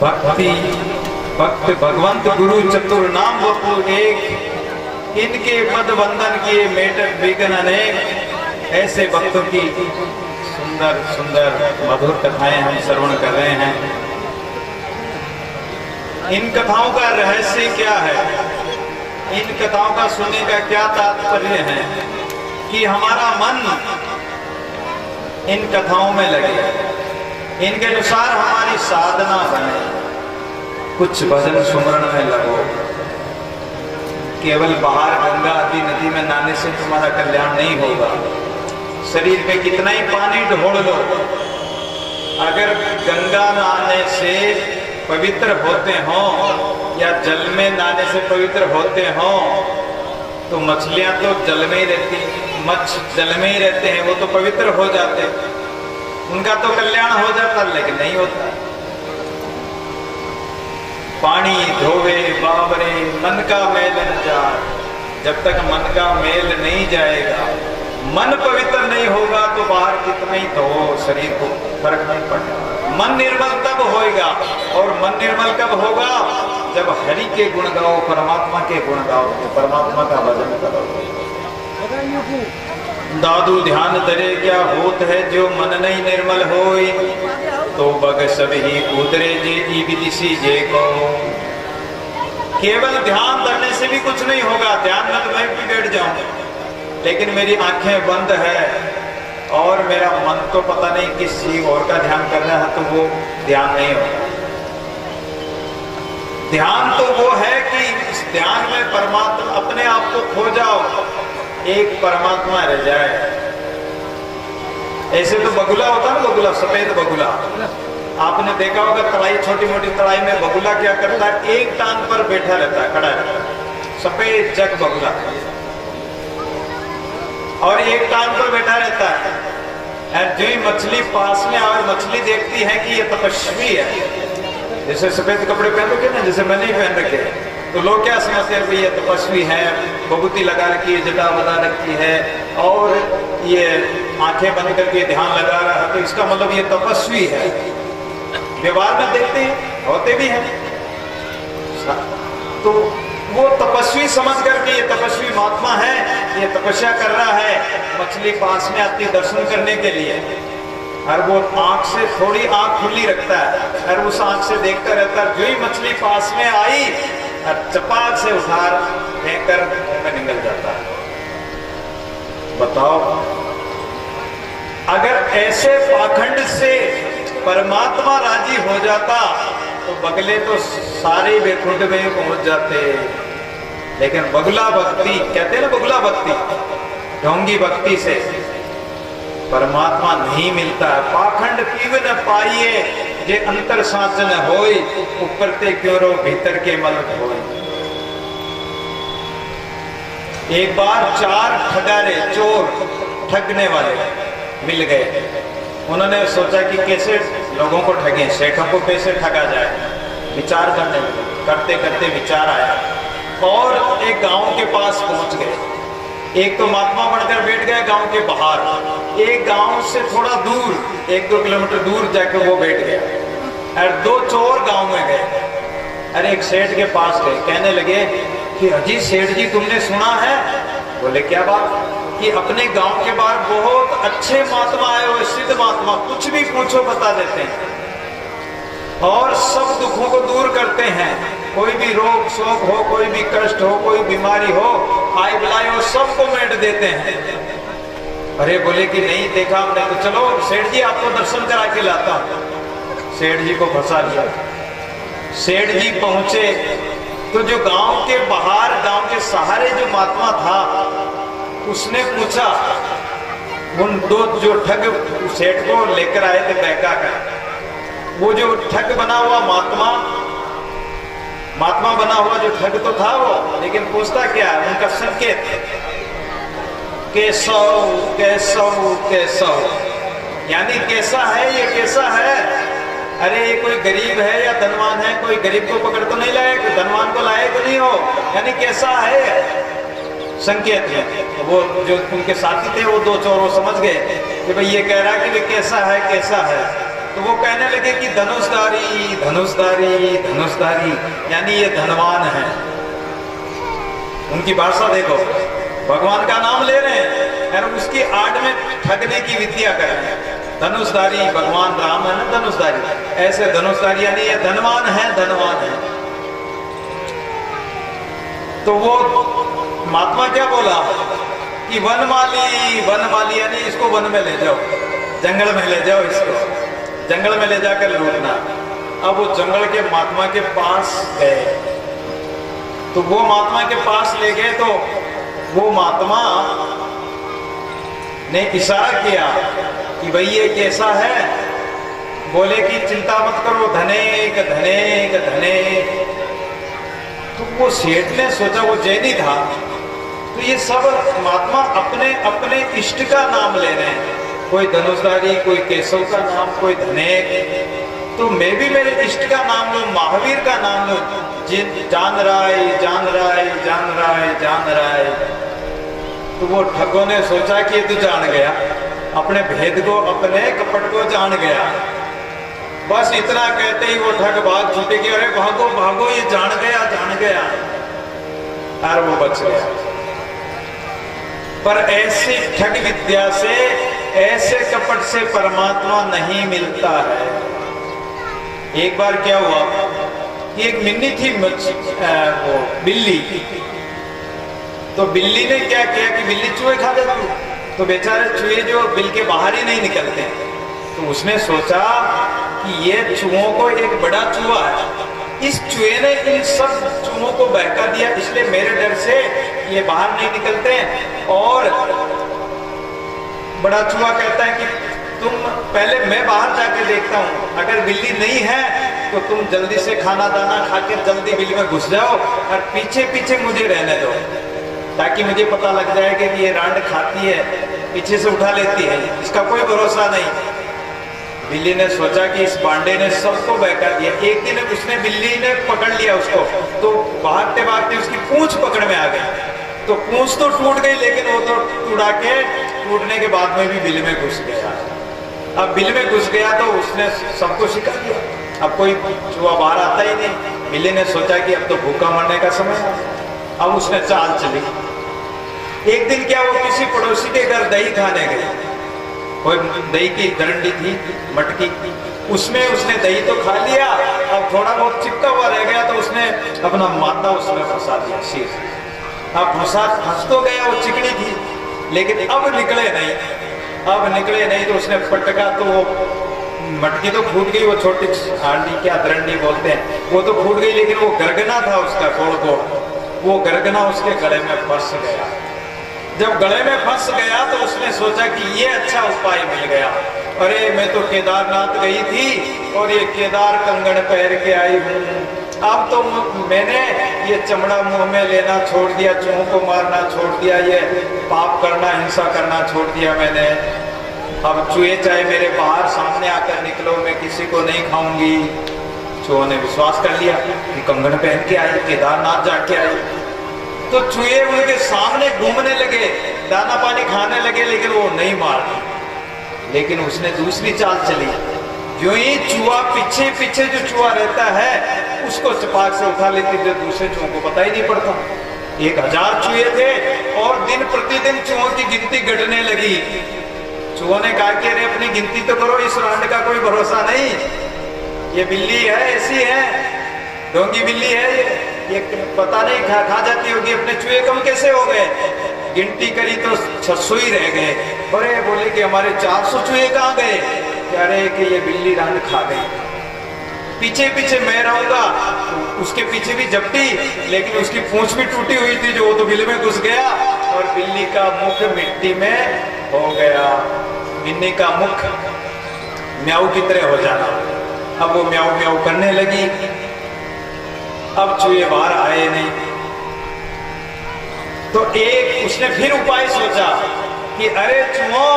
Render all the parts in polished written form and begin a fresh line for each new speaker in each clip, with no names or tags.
भक्ति भक्त भगवंत गुरु चतुर नाम वपु एक, इनके पद वंदन किए मेटक विघ्न अनेक। ऐसे भक्तों की सुंदर सुंदर मधुर कथाएं हम श्रवण कर रहे हैं। इन कथाओं का रहस्य क्या है, इन कथाओं का सुनने का क्या तात्पर्य है कि हमारा मन इन कथाओं में लगे, इनके अनुसार हमारी साधना बने। कुछ भजन सुमरण में लगो। केवल बाहर गंगा आदि नदी में नहाने से तुम्हारा कल्याण नहीं होगा। शरीर पे कितना ही पानी ढोल लो, अगर गंगा नहाने से पवित्र होते हो या जल में नहाने से पवित्र होते हो तो मछलियां तो जल में ही रहती, मच्छ जल में ही रहते हैं, वो तो पवित्र हो जाते, उनका तो कल्याण हो जाता, लेकिन नहीं होता। पानी धोवे बाबरे मन का मेल न जाए, जब तक मन का मेल नहीं जाएगा, मन पवित्र नहीं होगा तो बाहर कितना ही धो शरीर को फर्क नहीं पड़ता। मन निर्मल तब होएगा, और मन निर्मल कब होगा जब हरि के गुण गाओ, परमात्मा के गुण गाओ, परमात्मा का भजन करो। दादू ध्यान धरे क्या होत है, जो मन नहीं निर्मल होई तो बग सभी उतरे जे विदिशी जे को। केवल ध्यान धरने से भी कुछ नहीं होगा। ध्यान में तो मैं भी बैठ जाऊं, लेकिन मेरी आंखें बंद है और मेरा मन तो पता नहीं किस चीज और का ध्यान करना है, तो वो ध्यान नहीं होगा। ध्यान तो वो है कि इस ध्यान में परमात्मा अपने आप को खो जाओ, एक परमात्मा रह जाए। ऐसे तो बगुला होता है ना, बगुला, सफेद बगुला, आपने देखा होगा तराई, छोटी मोटी तराई में बगुला क्या करता है, एक टांग पर बैठा रहता है, खड़ा रहता है, सफेद जग बगुला, और एक टांग पर बैठा रहता है। और जो ही मछली पास में आए, मछली देखती है कि ये तपस्वी है, जैसे सफेद कपड़े पहन रखे ना, जैसे मैंने ही पहन रखे, तो लोग क्या समझते हैं, ये तपस्वी है, बबूती लगा रखी है, जटा बना रखी है और ये आंखें बंद करके ध्यान लगा रहा है, तो इसका मतलब ये तपस्वी है। व्यवहार में देखते हैं, होते भी हैं, तो वो तपस्वी समझ करके ये तपस्वी महात्मा है, ये तपस्या कर रहा है। मछली पास में आती दर्शन करने के लिए, और वो आंख से थोड़ी आंख खुली रखता है और उस आंख से देखता रहता है। जो ही मछली पास में आई और चपाक से उठा फेंक कर में निकल जाता है। बताओ, अगर ऐसे पाखंड से परमात्मा राजी हो जाता तो बगले तो सारे वैकुंठ में पहुंच जाते। लेकिन बगुला भक्ति कहते हैं ना, बगुला भक्ति, ढोंगी भक्ति से परमात्मा नहीं मिलता है। पाखंड पीव न पाइए जे अंतर साचन होई, ऊपर ते क्यों रो भीतर के मल होई। एक बार 4 ठगारे चोर ठगने वाले मिल गए। उन्होंने सोचा कि कैसे लोगों को ठगे, शेखों को कैसे ठगा जाए। विचार करने लगे, करते करते विचार आया और एक गांव के पास पहुंच गए। एक तो महात्मा बनकर बैठ गए गांव के बाहर, एक गांव से थोड़ा दूर 1-2 किलोमीटर दूर जाकर वो बैठ गया। और 2 चोर गांव में गए, अरे एक सेठ के पास गए, कहने लगे कि अजी सेठ जी, तुमने सुना है? बोले क्या बात? कि अपने गांव के बाहर बहुत अच्छे महात्मा आए हुए, सिद्ध महात्मा, कुछ भी पूछो बता देते हैं और सब दुखों को दूर करते हैं। कोई भी रोग शोक हो, कोई भी कष्ट हो, कोई बीमारी हो, आय बुलाए हो, सबको मेट देते हैं। अरे बोले कि नहीं देखा हमने, तो चलो सेठ जी आपको दर्शन करा के लाता हूं। सेठ जी को फंसा लिया। सेठ जी पहुंचे तो जो गांव के बाहर, गांव के सहारे जो महात्मा था, उसने पूछा, उन 2 जो ठग सेठ को लेकर आए थे बैका का, वो जो ठग बना हुआ महात्मा बना हुआ जो ठग तो था वो, लेकिन पूछता क्या है, उनका संकेत केशव केशव केशव, यानी कैसा है ये, कैसा है? अरे ये कोई गरीब है या धनवान है? कोई गरीब को पकड़ तो नहीं लाए, कोई धनवान को लाए तो नहीं हो, यानी कैसा है? संकेत है। वो जो उनके साथी थे वो 2 चोर, वो समझ गए कि भाई ये कह रहा है कि कैसा है, कैसा है। तो वो कहने लगे कि धनुषधारी धनुषधारी धनुषधारी, यानी ये धनवान है। उनकी भाषा देखो, भगवान का नाम ले रहे हैं और उसकी आड़ में ठगने की विद्या कर रहे हैं। धनुषधारी, भगवान राम है ना धनुषधारी, ऐसे धनुषधारी यानी ये धनवान है, धनवान है। तो वो महात्मा क्या बोला कि वनमाली, वनमाली यानी इसको वन में ले जाओ, जंगल में ले जाओ, इसको जंगल में ले जाकर लूटना। अब वो जंगल के महात्मा के पास गए, तो वो महात्मा के पास ले गए, तो वो महात्मा ने इशारा किया कि भाई ये कैसा है। बोले कि चिंता मत करो, धनेक धनेक धनेक। तो वो सेठ ने सोचा, वो जैनी था, तो ये सब महात्मा अपने अपने इष्ट का नाम ले रहे हैं, कोई धनुषधारी, कोई केशव का नाम, कोई धनेक, तो मैं भी मेरे इष्ट का नाम लूं, महावीर का नाम लूं, जान राय जान राय जान राय जान राय। तो वो ठगों ने सोचा कि ये तो जान गया, अपने भेद को, अपने कपट को जान गया। बस इतना कहते ही वो ठग भाग छूटे कि अरे भागो भागो, ये जान गया जान गया, और वो बच गया। पर ऐसी ठग विद्या से, ऐसे कपट से परमात्मा नहीं मिलता है। एक बार क्या हुआ कि एक मिन्नी थी वो बिल्ली, तो बिल्ली ने क्या किया कि बिल्ली चूहे खा जाती, तो बेचारे चूहे जो बिल के बाहर ही नहीं निकलते, तो उसने सोचा कि ये चूहों को एक बड़ा चूहा है, इस चूहे ने इन सब चूहों को बहका दिया, इसलिए मेरे डर से ये बाहर नहीं निकलते। और बड़ा चूहा कहता है कि तुम पहले, मैं बाहर जाके देखता हूँ, अगर बिल्ली नहीं है तो तुम जल्दी से खाना दाना खा के जल्दी बिल्ली में घुस जाओ और पीछे पीछे मुझे रहने दो, ताकि मुझे पता लग जाएगा कि ये रांड खाती है, पीछे से उठा लेती है, इसका कोई भरोसा नहीं। बिल्ली ने सोचा कि इस बांडे ने सबको बहका दिया। एक दिन उसने, बिल्ली ने पकड़ लिया उसको, तो भागते भागते उसकी पूंछ पकड़ में आ गई, तो पूंछ तो टूट गई, लेकिन वो तो टूटा के, टूटने के बाद में भी बिल में घुस गया। अब बिल में घुस गया तो उसने सबको शिकार दिया, अब कोई चूहा बाहर आता ही नहीं। बिल्ली ने सोचा कि अब तो भूखा मरने का समय है, अब उसने चाल चली। एक दिन क्या, वो किसी पड़ोसी के घर दही खाने गए, कोई दही की दरंडी थी, मटकी, उसमें उसने दही तो खा लिया, अब थोड़ा बहुत चिपका हुआ रह गया, तो उसने अपना माथा उसमें फंसा दिया, शीर। अब फंस तो गया, वो चिकनी थी, लेकिन अब निकले नहीं, अब निकले नहीं, तो उसने पटका, तो वो मटकी तो फूट गई, वो छोटी हांडी, क्या दरंडी बोलते हैं, वो तो फूट गई, लेकिन वो गरगना था उसका गोल गोल, वो गरगना उसके गले में फंस गया। जब गले में फंस गया तो उसने सोचा कि ये अच्छा उपाय मिल गया, अरे मैं तो केदारनाथ गई थी और ये केदार कंगन पहन के आई हूँ, अब तो मैंने ये चमड़ा मुंह में लेना छोड़ दिया, चूहों को मारना छोड़ दिया, ये पाप करना, हिंसा करना छोड़ दिया मैंने, अब चूहे चाहे मेरे बाहर सामने आकर निकलो, मैं किसी को नहीं खाऊंगी। चूहों ने विश्वास कर लिया कि कंगन पहन के आई, केदारनाथ जाके आई, तो चूहे उनके सामने घूमने लगे, दाना पानी खाने लगे, लेकिन वो नहीं मारते। लेकिन उसने दूसरी चाल चली, जो ही चूहा पीछे पीछे जो चूहा रहता है उसको चपाक से उठा लेती थी, दूसरे चूहों को पता ही नहीं पड़ता। 1000 चूहे थे और दिन प्रतिदिन चूहों की गिनती घटने लगी। चूहों ने कहा कि अरे अपनी गिनती तो करो, इस रांड का कोई भरोसा नहीं, ये बिल्ली है, ऐसी है, ढोंगी बिल्ली है, ये पता नहीं खा जाती होगी, अपने चूहे कम कैसे हो गए। गिनती करी तो 600 ही रह गए। अरे बोले कि हमारे 400 चूहे कहाँ गए, कह रहे कि ये बिल्ली रांड खा गई, पीछे पीछे मैं रहूंगा। उसके पीछे भी झपटी, लेकिन उसकी पूंछ भी टूटी हुई थी, जो वो तो बिल में घुस गया और बिल्ली का मुख मिट्टी में हो गया। बिल्ली का मुख म्याऊ की तरह हो जाना। अब वो म्याऊ म्याऊ करने लगी, अब चूहे बाहर आए नहीं, तो एक उसने फिर उपाय सोचा कि अरे चूहों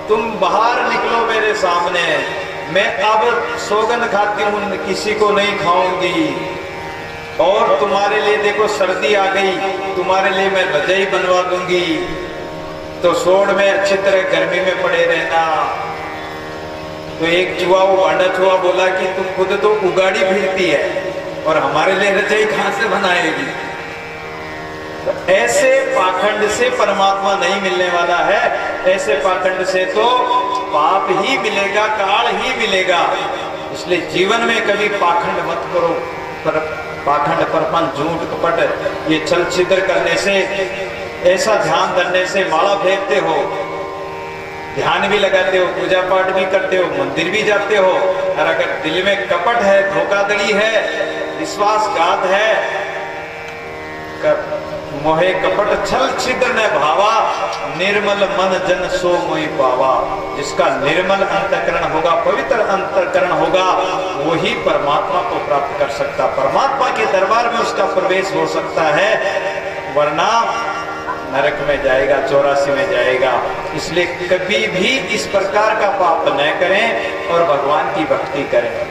तुम बाहर निकलो मेरे सामने, मैं अब सौगंध खाती हूँ किसी को नहीं खाऊंगी, और तुम्हारे लिए देखो सर्दी आ गई, तुम्हारे लिए मैं रजाई बनवा दूंगी, तो सोड़ में अच्छी तरह गर्मी में पड़े रहना। तो एक चूहा, वो बांडा चूहा बोला कि तुम खुद तो उगाड़ी फिरती है और हमारे लिए रजाई कहां से बनाएगी। तो ऐसे पाखंड से परमात्मा नहीं मिलने वाला है। ऐसे पाखंड से तो पाप ही मिलेगा, काल ही मिलेगा। इसलिए जीवन में कभी पाखंड मत करो। पर पाखंड, परपन, झूठ, कपट, ये छल छिद्र करने से, ऐसा ध्यान करने से, माला फेरते हो, ध्यान भी लगाते हो, पूजा पाठ भी करते हो, मंदिर भी जाते हो, और अगर दिल में कपट है, धोखाधड़ी है, विश्वासघात है, मोहे कपट छल छिद्र न भावा, निर्मल मन जन सो मोहि पावा। जिसका निर्मल अंतःकरण होगा, पवित्र अंतःकरण होगा, वही परमात्मा को प्राप्त कर सकता, परमात्मा के दरबार में उसका प्रवेश हो सकता है, वरना नरक में जाएगा, 84 में जाएगा। इसलिए कभी भी इस प्रकार का पाप न करें और भगवान की भक्ति करें।